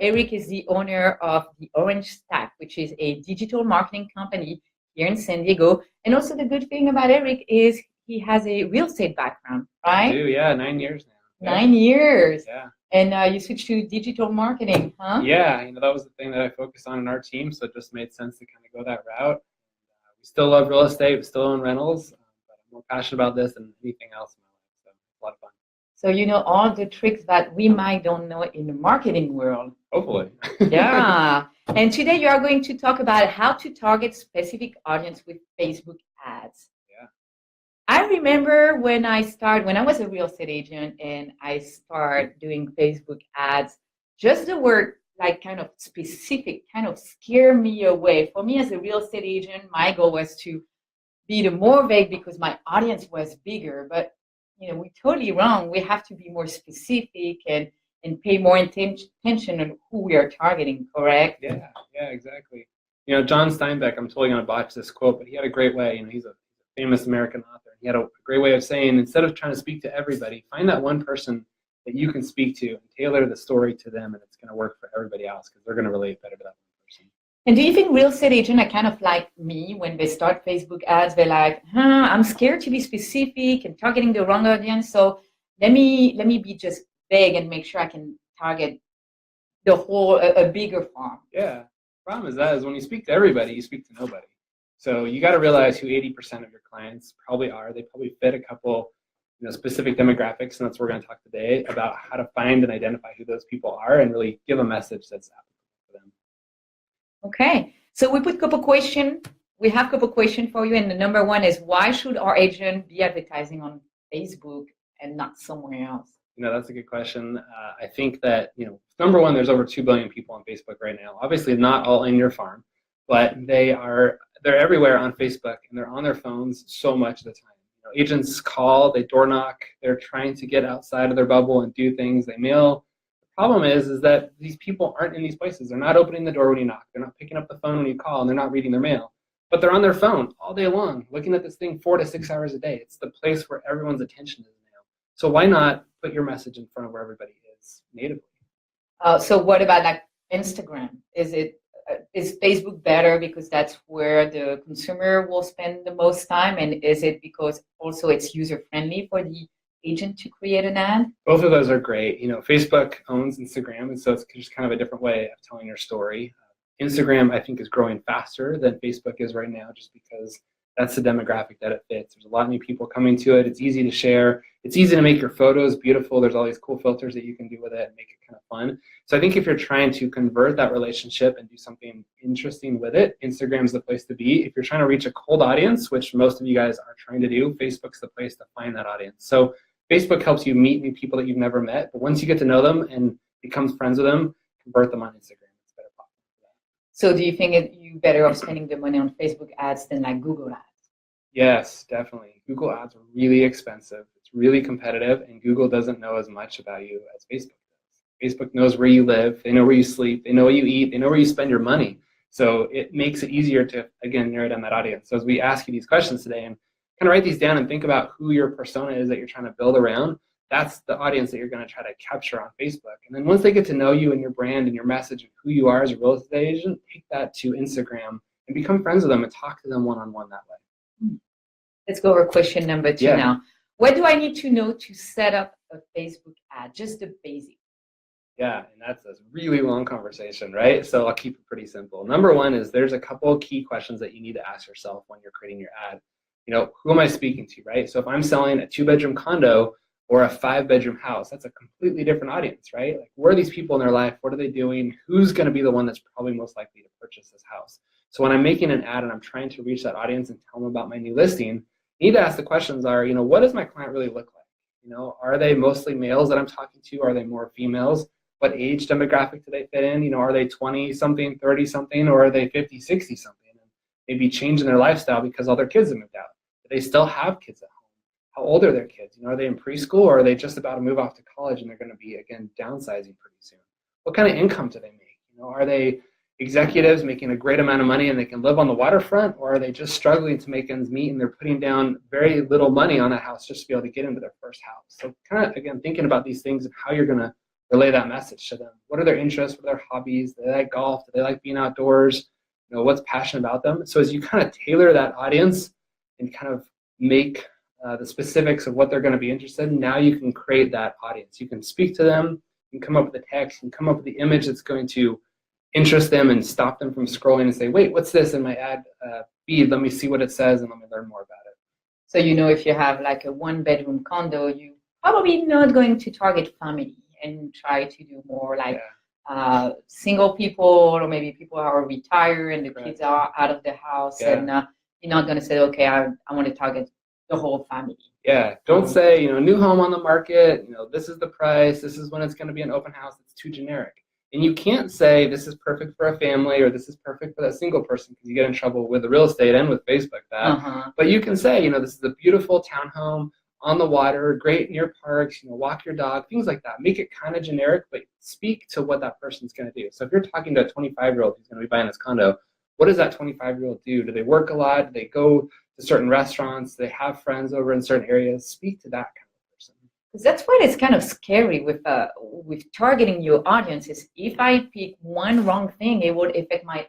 Eric is the owner of the Orange Stack, which is a digital marketing company here in San Diego. And also the good thing about Eric is he has a real estate background, right? I do, yeah, 9 years now. 9 years. Yeah. And you switched to digital marketing, huh? Yeah, that was the thing that I focused on in our team, so it just made sense to kind of go that route. We still love real estate, we still own rentals, but I'm more passionate about this than anything else in my life, so it's a lot of fun. So you know all the tricks that we might don't know in the marketing world. Hopefully. Yeah. And today you are going to talk about how to target specific audience with Facebook ads. Yeah. I remember when I was a real estate agent and I started doing Facebook ads, just the word like kind of specific kind of scare me away. For me as a real estate agent, my goal was to be the more vague because my audience was bigger. But we're totally wrong. We have to be more specific and pay more attention on who we are targeting, correct? Yeah, exactly. John Steinbeck, I'm totally going to botch this quote, but he had a great way. He's a famous American author. He had a great way of saying, instead of trying to speak to everybody, find that one person that you can speak to and tailor the story to them, and it's going to work for everybody else because they're going to relate better to that one person. And do you think real estate agents are kind of like me when they start Facebook ads? They're like, I'm scared to be specific and targeting the wrong audience. So let me be just vague and make sure I can target the whole a bigger farm. Yeah. The problem is when you speak to everybody, you speak to nobody. So you got to realize who 80% of your clients probably are. They probably fit a couple specific demographics, and that's what we're going to talk today about how to find and identify who those people are and really give a message that's applicable for them. Okay, so we put couple question. We have couple question for you, and the number one is, why should our agent be advertising on Facebook and not somewhere else? That's a good question. I think that number one, there's over 2 billion people on Facebook right now. Obviously, not all in your farm, but they're everywhere on Facebook, and they're on their phones so much of the time. Agents call, they door knock, they're trying to get outside of their bubble and do things. They mail. Problem is that these people aren't in these places. They're not opening the door when you knock. They're not picking up the phone when you call, and they're not reading their mail. But they're on their phone all day long, looking at this thing 4 to 6 hours a day. It's the place where everyone's attention is now. So why not put your message in front of where everybody is natively? So what about like Instagram? Is Facebook better because that's where the consumer will spend the most time? And is it because also it's user-friendly for the agent to create an ad? Both of those are great. Facebook owns Instagram, and so it's just kind of a different way of telling your story. Instagram, I think, is growing faster than Facebook is right now just because that's the demographic that it fits. There's a lot of new people coming to it. It's easy to share. It's easy to make your photos beautiful. There's all these cool filters that you can do with it and make it kind of fun. So I think if you're trying to convert that relationship and do something interesting with it, Instagram's the place to be. If you're trying to reach a cold audience, which most of you guys are trying to do, Facebook's the place to find that audience. So Facebook helps you meet new people that you've never met, but once you get to know them and become friends with them, convert them on Instagram. It's a better platform for that. So do you think you better off spending the money on Facebook ads than like Google ads? Yes, definitely. Google ads are really expensive. It's really competitive, and Google doesn't know as much about you as Facebook does. Facebook knows where you live. They know where you sleep. They know what you eat. They know where you spend your money. So it makes it easier to, again, narrow down that audience. So as we ask you these questions today and kind of write these down and think about who your persona is that you're trying to build around, that's the audience that you're going to try to capture on Facebook. And then once they get to know you and your brand and your message and who you are as a real estate agent, take that to Instagram and become friends with them and talk to them one-on-one that way. Let's go over question number 2 now. What do I need to know to set up a Facebook ad? Just the basics. Yeah, and that's a really long conversation, right? So I'll keep it pretty simple. Number one is there's a couple key questions that you need to ask yourself when you're creating your ad. Who am I speaking to, right? So if I'm selling a 2-bedroom condo or a 5-bedroom house, that's a completely different audience, right? Like, where are these people in their life? What are they doing? Who's going to be the one that's probably most likely to purchase this house? So when I'm making an ad and I'm trying to reach that audience and tell them about my new listing, you need to ask the questions are, what does my client really look like? Are they mostly males that I'm talking to? Are they more females? What age demographic do they fit in? Are they 20-something, 30-something, or are they 50, 60-something? And maybe changing their lifestyle because all their kids have moved out. Do they still have kids at home? How old are their kids? Are they in preschool, or are they just about to move off to college and they're going to be, again, downsizing pretty soon? What kind of income do they make? Are they executives making a great amount of money and they can live on the waterfront, or are they just struggling to make ends meet and they're putting down very little money on a house just to be able to get into their first house? So kind of, again, thinking about these things and how you're going to relay that message to them. What are their interests? What are their hobbies? Do they like golf? Do they like being outdoors? What's passionate about them? So as you kind of tailor that audience and kind of make the specifics of what they're going to be interested in, now you can create that audience. You can speak to them, you can come up with the text, you can come up with the image that's going to interest them and stop them from scrolling and say, wait, what's this in my ad feed? Let me see what it says and let me learn more about it. So if you have like a 1-bedroom condo, you probably not going to target family and try to do more like single people, or maybe people who are retired and the kids are out of the house, and you're not going to say, okay, I want to target the whole family. Yeah, don't say, new home on the market, this is the price, this is when it's going to be an open house. It's too generic. And you can't say this is perfect for a family or this is perfect for that single person, because you get in trouble with the real estate and with Facebook that. But you can say, this is a beautiful townhome on the water, great near parks, walk your dog, things like that. Make it kind of generic, but speak to what that person's going to do. So if you're talking to a 25-year-old who's going to be buying this condo, what does that 25-year-old do? Do they work a lot? Do they go to certain restaurants? Do they have friends over in certain areas? Speak to that kind of person. Because that's what is kind of scary with targeting your audiences. If I pick one wrong thing, it would affect my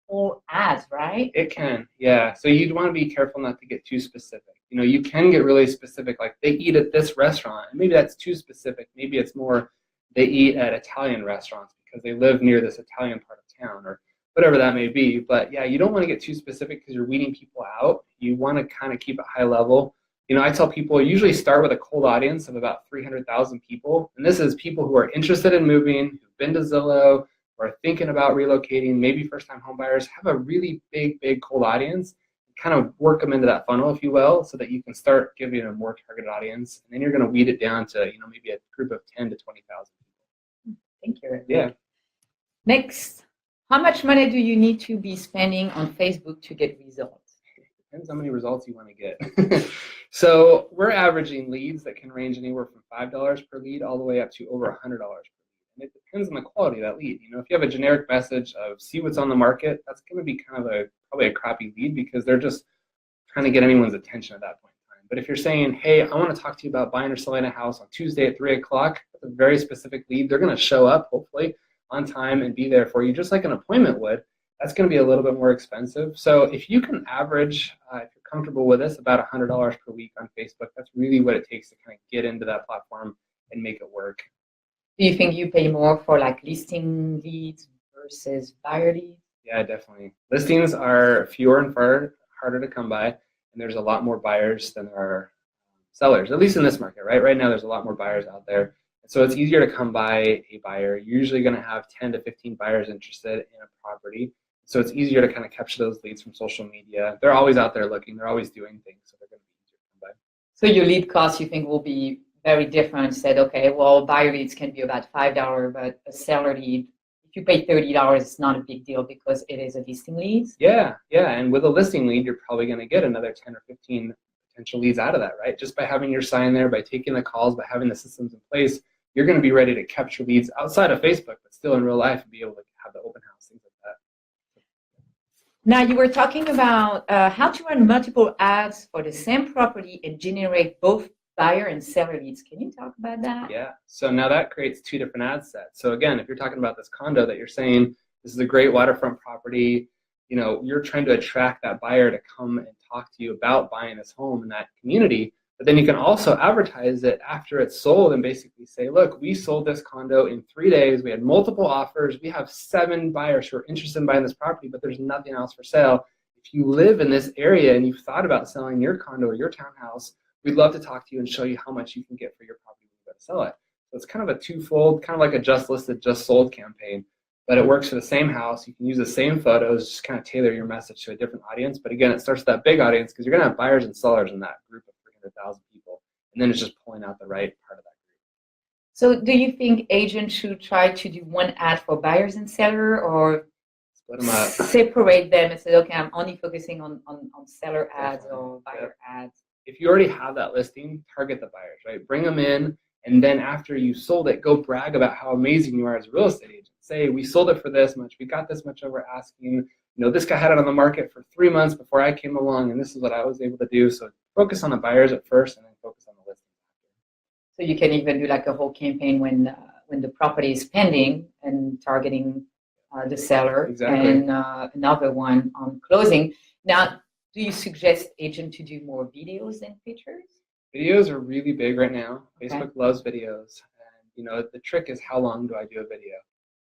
whole ads, right? It can, yeah. So you'd want to be careful not to get too specific. You can get really specific, like they eat at this restaurant, and maybe that's too specific. Maybe it's more they eat at Italian restaurants because they live near this Italian part of town, or whatever that may be. But yeah, you don't want to get too specific because you're weeding people out. You want to kind of keep it high level. I tell people usually start with a cold audience of about 300,000 people. And this is people who are interested in moving, who've been to Zillow, or are thinking about relocating, maybe first-time home buyers. Have a really big cold audience. Kind of work them into that funnel, if you will, so that you can start giving a more targeted audience. And then you're going to weed it down to, maybe a group of 10 to 20,000 people. Thank you. Yeah. Next, how much money do you need to be spending on Facebook to get results? Depends how many results you want to get. So we're averaging leads that can range anywhere from $5 per lead all the way up to over $100 per lead. And it depends on the quality of that lead. If you have a generic message of see what's on the market, that's going to be kind of probably a crappy lead, because they're just trying to get anyone's attention at that point in time. But if you're saying, hey, I want to talk to you about buying or selling a house on Tuesday at 3 o'clock, that's a very specific lead. They're going to show up, hopefully, on time and be there for you, just like an appointment would. That's going to be a little bit more expensive. So if you can average, if you're comfortable with this, about $100 per week on Facebook, that's really what it takes to kind of get into that platform and make it work. Do you think you pay more for like listing leads versus buyer leads? Yeah, definitely. Listings are fewer and far harder to come by, and there's a lot more buyers than there are sellers, at least in this market, right? Right now, there's a lot more buyers out there. So it's easier to come by a buyer. You're usually going to have 10 to 15 buyers interested in a property. So it's easier to kind of capture those leads from social media. They're always out there looking. They're always doing things. So they're going to be easier to come by. So your lead cost, you think, will be very different? Said, okay, well, buyer leads can be about $5, but a seller lead, if you pay $30, it's not a big deal because it is a listing lead. Yeah. And with a listing lead, you're probably going to get another 10 or 15 potential leads out of that, right? Just by having your sign there, by taking the calls, by having the systems in place, you're going to be ready to capture leads outside of Facebook, but still in real life and be able to have the open house, things like that. Now, you were talking about how to run multiple ads for the same property and generate both buyer and seller leads. Can you talk about that? Yeah. So now that creates two different ad sets. So again, if you're talking about this condo that you're saying, this is a great waterfront property, you're trying to attract that buyer to come and talk to you about buying this home in that community. But then you can also advertise it after it's sold and basically say, look, we sold this condo in 3 days. We had multiple offers. We have 7 buyers who are interested in buying this property, but there's nothing else for sale. If you live in this area and you've thought about selling your condo or your townhouse, we'd love to talk to you and show you how much you can get for your property when you go to sell it. So it's kind of a twofold, kind of like a just listed, just sold campaign, but it works for the same house. You can use the same photos, just kind of tailor your message to a different audience. But again, it starts with that big audience because you're going to have buyers and sellers in that group of 300,000 people. And then it's just pulling out the right part of that group. So do you think agents should try to do one ad for buyers and seller, or split them up, separate them and say, okay, I'm only focusing on seller ads or buyer ads? If you already have that listing, target the buyers, right? Bring them in. And then after you sold it, go brag about how amazing you are as a real estate agent. Say, we sold it for this much. We got this much over asking. This guy had it on the market for 3 months before I came along, and this is what I was able to do. So focus on the buyers at first and then focus on the listings. So you can even do like a whole campaign when when the property is pending and targeting the seller, Exactly. and another one on closing. Now, do you suggest agent to do more videos than pictures? Videos are really big right now. Okay. Facebook loves videos. And the trick is, how long do I do a video?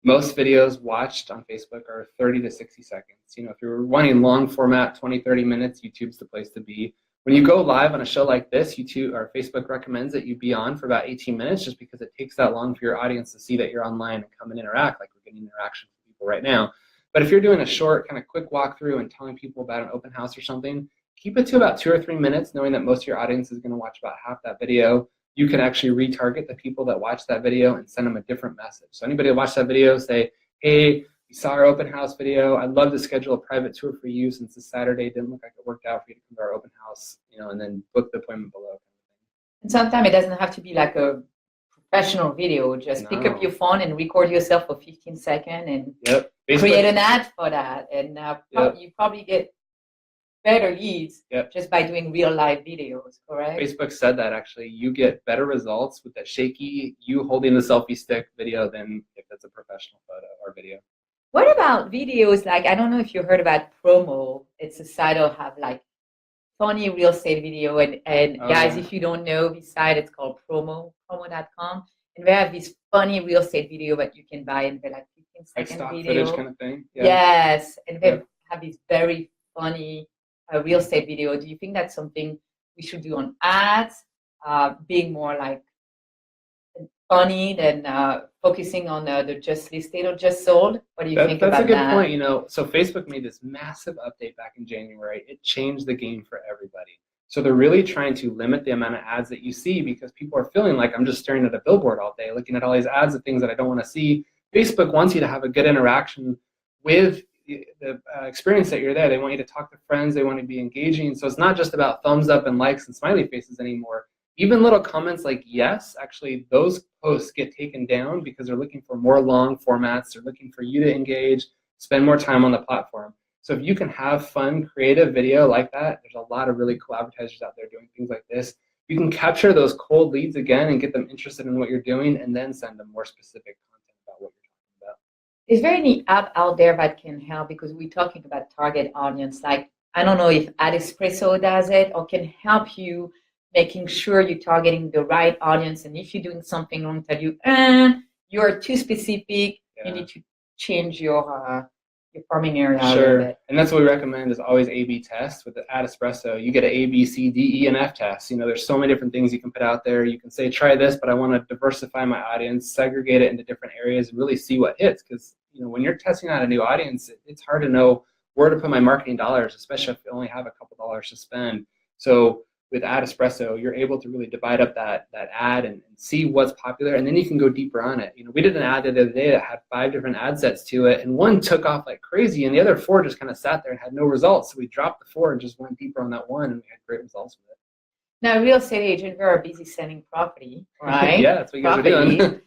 Most videos watched on Facebook are 30 to 60 seconds. If you're wanting long format, 20, 30 minutes, YouTube's the place to be. When you go live on a show like this, YouTube or Facebook recommends that you be on for about 18 minutes, just because it takes that long for your audience to see that you're online and come and interact, like we're getting interaction from people right now. But if you're doing a short kind of quick walkthrough and telling people about an open house or something, keep it to about 2 or 3 minutes, knowing that most of your audience is going to watch about half that video. You can actually retarget the people that watch that video and send them a different message. So anybody that watched that video, say, hey, we saw our open house video. I'd love to schedule a private tour for you since this Saturday didn't look like it worked out for you to come to our open house, and then book the appointment below. And sometimes it doesn't have to be like a professional video. Just pick up your phone and record yourself for 15 seconds and create an ad for that. And you probably get better leads just by doing real live videos, correct? Facebook said that actually you get better results with that shaky, you holding the selfie stick video than if it's a professional photo or video. What about videos? Like, I don't know if you heard about Promo. It's a site that'll have like funny real estate video. And guys, if you don't know, this site, it's called promo.com. And they have this funny real estate video that you can buy, and they're like 15-second stock video. Footage kind of thing. Yeah. Yes. And they have this very funny real estate video. Do you think that's something we should do on ads, being more like funny than focusing on the just listed or just sold? What do you think about that? That's a good point. So Facebook made this massive update back in January. It changed the game for everybody. So they're really trying to limit the amount of ads that you see, because people are feeling like, I'm just staring at a billboard all day, looking at all these ads of things that I don't want to see. Facebook wants you to have a good interaction with the experience that you're there. They want you to talk to friends. They want to be engaging. So it's not just about thumbs up and likes and smiley faces anymore. Even little comments like yes, actually those posts get taken down because they're looking for more long formats. They're looking for you to engage, spend more time on the platform. So if you can have fun, creative video like that, there's a lot of really cool advertisers out there doing things like this. You can capture those cold leads again and get them interested in what you're doing, and then send them more specific content about what you're talking about. Is there any app out there that can help? Because we're talking about target audience. Like, I don't know if Expresso does it or can help you making sure you're targeting the right audience. And if you're doing something wrong, tell you, you're too specific. You need to change your farming area a little bit. And that's what we recommend, is always A/B test. With the Expresso, you get an A, B, C, D, E, and F test. There's so many different things you can put out there. You can say, try this, but I want to diversify my audience, segregate it into different areas, and really see what hits. Because when you're testing out a new audience, it's hard to know where to put my marketing dollars, especially if you only have a couple dollars to spend. So with Expresso, you're able to really divide up that ad and see what's popular, and then you can go deeper on it. We did an ad the other day that had 5 different ad sets to it, and one took off like crazy, and the other 4 just kind of sat there and had no results. So we dropped the 4 and just went deeper on that one, and we had great results with it. Now, real estate agent, we are busy selling property, right? Yeah, that's what you guys are doing.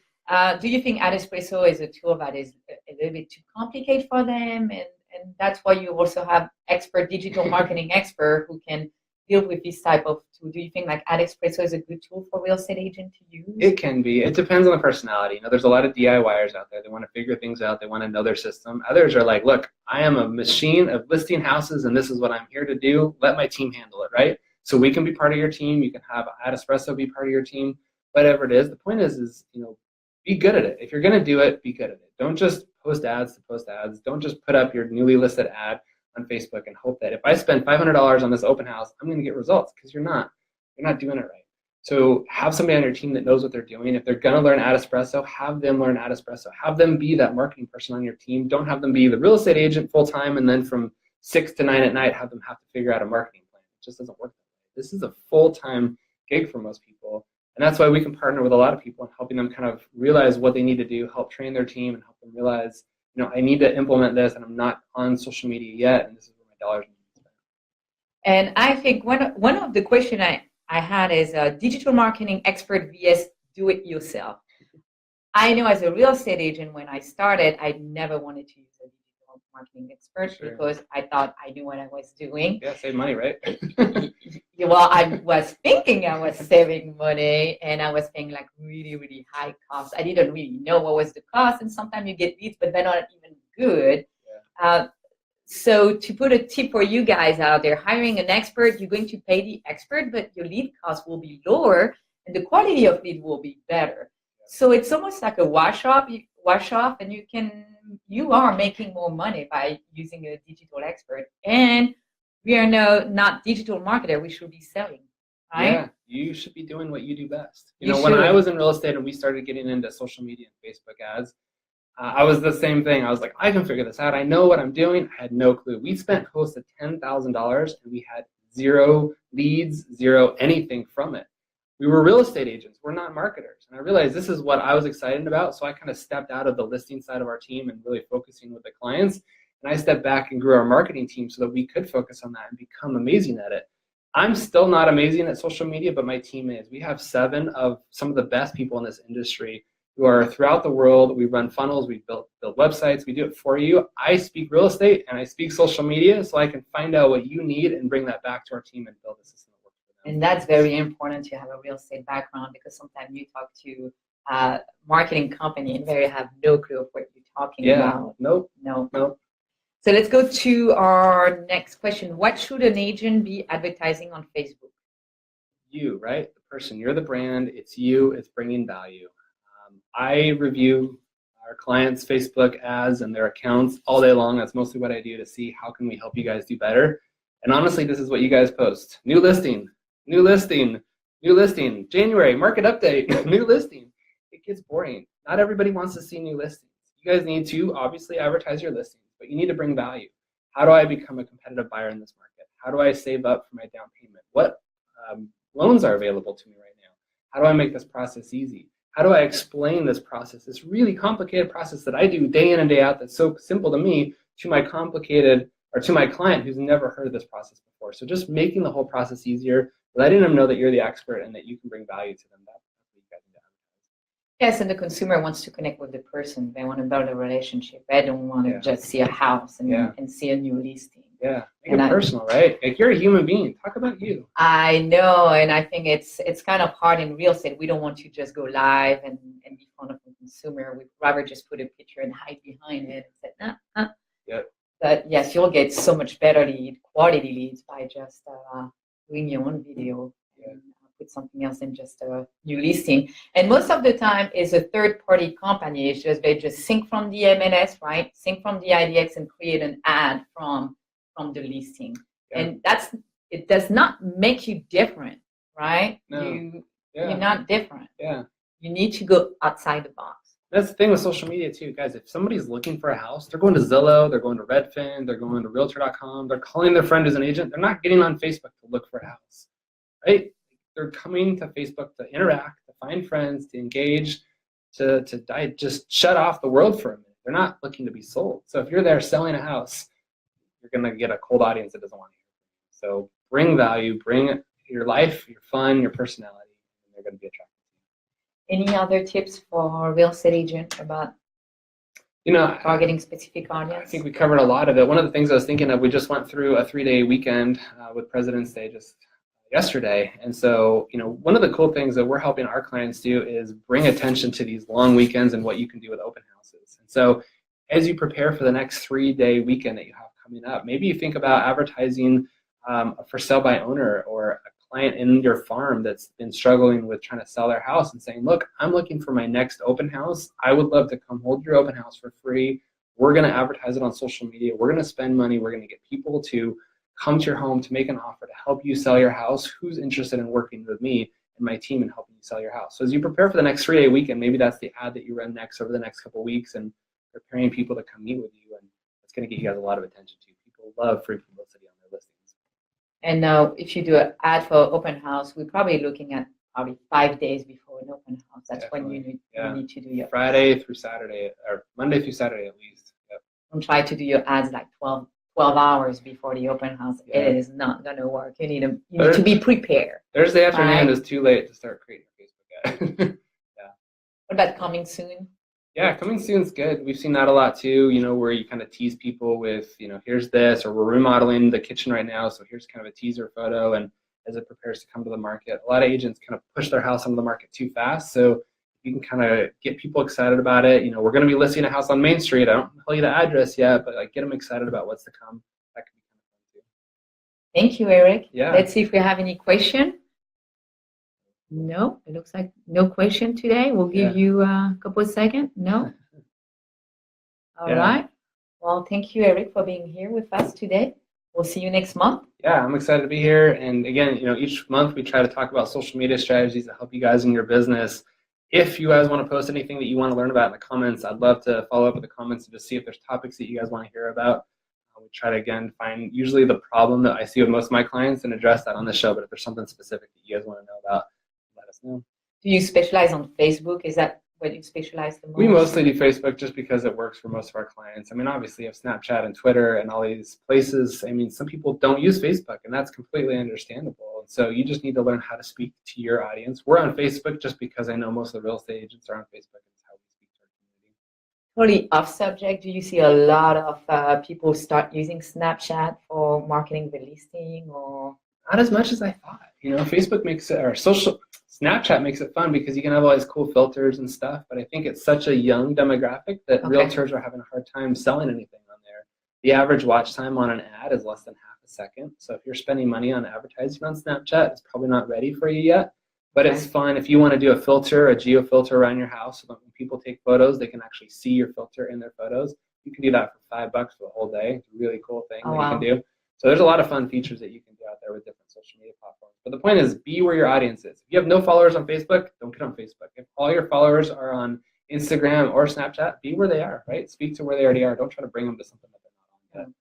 Do you think Expresso is a tool that is a little bit too complicated for them, and that's why you also have digital marketing expert who can deal with this type of tool? Do you think like Expresso is a good tool for real estate agent to use? It can be. It depends on the personality. There's a lot of DIYers out there. They want to figure things out. They want to know their system. Others are like, look, I am a machine of listing houses, and this is what I'm here to do. Let my team handle it, right? So we can be part of your team. You can have Expresso be part of your team. Whatever it is. The point is be good at it. If you're going to do it, be good at it. Don't just post ads to post ads. Don't just put up your newly listed ad on Facebook and hope that if I spend $500 on this open house, I'm going to get results, because you're not doing it right. So have somebody on your team that knows what they're doing. If they're going to learn Expresso, have them learn Expresso. Have them be that marketing person on your team. Don't have them be the real estate agent full time, and then from 6 to 9 at night have them have to figure out a marketing plan. It just doesn't work that way. This is a full-time gig for most people, and that's why we can partner with a lot of people in helping them kind of realize what they need to do, help train their team, and help them realize, I need to implement this, and I'm not on social media yet, and this is where my dollars need to be spent. And I think one of the questions I had is digital marketing expert vs. do it yourself. I know as a real estate agent, when I started, I never wanted to use a digital marketing expert Sure. because I thought I knew what I was doing. Yeah, save money, right? Well, I was thinking I was saving money and I was paying like really, really high costs. I didn't really know what was the cost. And sometimes you get leads, but they're not even good. Yeah. So to put a tip for you guys out there, hiring an expert, you're going to pay the expert, but your lead cost will be lower and the quality of lead will be better. So it's almost like a wash off, and you are making more money by using a digital expert. And we are not digital marketer, we should be selling, right? Yeah, you should be doing what you do best. You When I should. was in real estate and we started getting into social media and Facebook ads, I was the same thing. I was like, I can figure this out. I know what I'm doing. I had no clue. We spent close to $10,000 and we had zero leads, zero anything from it. We were real estate agents. We're not marketers. And I realized this is what I was excited about. So I kind of stepped out of the listing side of our team and really focusing with the clients. And I stepped back and grew our marketing team so that we could focus on that and become amazing at it. I'm still not amazing at social media, but my team is. We have 7 of some of the best people in this industry who are throughout the world. We run funnels, we build websites, we do it for you. I speak real estate and I speak social media so I can find out what you need and bring that back to our team and build a system that works for them. And that's very important to have a real estate background because sometimes you talk to a marketing company and they have no clue of what you're talking about. Nope. So let's go to our next question. What should an agent be advertising on Facebook? You, right? The person, you're the brand, it's you, it's bringing value. I review our clients' Facebook ads and their accounts all day long. That's mostly what I do to see how can we help you guys do better. And honestly, this is what you guys post. New listing, January, market update, new listing. It gets boring. Not everybody wants to see new listings. You guys need to obviously advertise your listings, but you need to bring value. How do I become a competitive buyer in this market? How do I save up for my down payment? What loans are available to me right now? How do I make this process easy? How do I explain this process, this really complicated process that I do day in and day out that's so simple to me, to my client who's never heard of this process before. So just making the whole process easier, letting them know that you're the expert and that you can bring value to them. That's what you guys need to advertise. Yes, and the consumer wants to connect with the person. They want to build a relationship. They don't want to just see a house and see a new listing. Yeah, make it personal, right? Like you're a human being. Talk about you. I know, and I think it's kind of hard in real estate. We don't want to just go live and be fun of the consumer. We'd rather just put a picture and hide behind it and say, nah. Yep. But yes, you'll get so much better quality leads by just doing your own video and put something else in just a new listing. And most of the time is a third-party company. It's just they just sync from the MLS, right? Sync from the IDX and create an ad from the listing. And it does not make you different, right? No. You're not different. Yeah. You need to go outside the box. That's the thing with social media too, guys. If somebody's looking for a house, they're going to Zillow, they're going to Redfin, they're going to Realtor.com, they're calling their friend who's an agent. They're not getting on Facebook to look for a house, right? They're coming to Facebook to interact, to find friends, to engage, to just shut off the world for a minute. They're not looking to be sold. So if you're there selling a house, you're going to get a cold audience that doesn't want to hear from you. So bring value, bring your life, your fun, your personality, and they're going to be attracted to you. Any other tips for a real estate agent about targeting specific audience? I think we covered a lot of it. One of the things I was thinking of, we just went through a 3-day weekend with President's Day just yesterday. And so, one of the cool things that we're helping our clients do is bring attention to these long weekends and what you can do with open houses. And so as you prepare for the next 3-day weekend that you have coming up, maybe you think about advertising for sale by owner or a client in your farm that's been struggling with trying to sell their house and saying, look, I'm looking for my next open house. I would love to come hold your open house for free. We're going to advertise it on social media. We're going to spend money. We're going to get people to come to your home to make an offer to help you sell your house. Who's interested in working with me and my team and helping you sell your house? So as you prepare for the next 3-day weekend, maybe that's the ad that you run next over the next couple of weeks and preparing people to come meet with you. And it's going to get you guys a lot of attention too. People love free publicity on their listings. And now if you do an ad for open house, we're probably looking at 5 days before an open house. That's Definitely. when you need to do your Friday through Saturday, or Monday through Saturday at least. Yep. Don't try to do your ads like 12 hours before the open house. Yeah. It is not going to work. You need to be prepared. Thursday afternoon is too late to start creating a Facebook ad. What about coming soon? Yeah, coming soon is good. We've seen that a lot too, where you kind of tease people with, here's this, or we're remodeling the kitchen right now, so here's kind of a teaser photo, and as it prepares to come to the market. A lot of agents kind of push their house onto the market too fast, so you can kind of get people excited about it. We're going to be listing a house on Main Street. I don't tell you the address yet, but like get them excited about what's to come. That could be kind of fun too. Thank you, Eric. Yeah. Let's see if we have any question. No, it looks like no question today. We'll give you a couple of seconds. No? All right. Well, thank you, Eric, for being here with us today. We'll see you next month. Yeah, I'm excited to be here. And again, each month we try to talk about social media strategies that help you guys in your business. If you guys want to post anything that you want to learn about in the comments, I'd love to follow up with the comments and just see if there's topics that you guys want to hear about. We try to, again, find usually the problem that I see with most of my clients and address that on the show. But if there's something specific that you guys want to know about, let us know. Do you specialize on Facebook? Is that what you specialize the most? We mostly do Facebook just because it works for most of our clients. I mean, obviously you have Snapchat and Twitter and all these places. I mean, some people don't use Facebook, and that's completely understandable. And so you just need to learn how to speak to your audience. We're on Facebook just because I know most of the real estate agents are on Facebook. It's how we speak to our community. Totally off subject. Do you see a lot of people start using Snapchat for marketing the listing, or? Not as much as I thought. Facebook makes it, or Snapchat makes it fun because you can have all these cool filters and stuff, but I think it's such a young demographic that realtors are having a hard time selling anything on there. The average watch time on an ad is less than half a second. So if you're spending money on advertising on Snapchat, it's probably not ready for you yet. But it's fun if you want to do a filter, a geo filter around your house, so that when people take photos, they can actually see your filter in their photos. You can do that for $5 for the whole day. It's a really cool thing that you can do. So there's a lot of fun features that you can do out there with different social media platforms. But the point is, be where your audience is. If you have no followers on Facebook, don't get on Facebook. If all your followers are on Instagram or Snapchat, be where they are, right? Speak to where they already are. Don't try to bring them to something that they're not on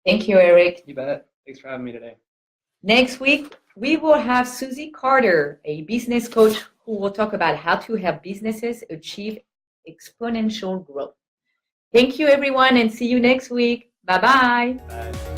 yet. Thank you, Eric. You bet. Thanks for having me today. Next week, we will have Susie Carter, a business coach, who will talk about how to help businesses achieve exponential growth. Thank you, everyone, and see you next week. Bye-bye. Bye.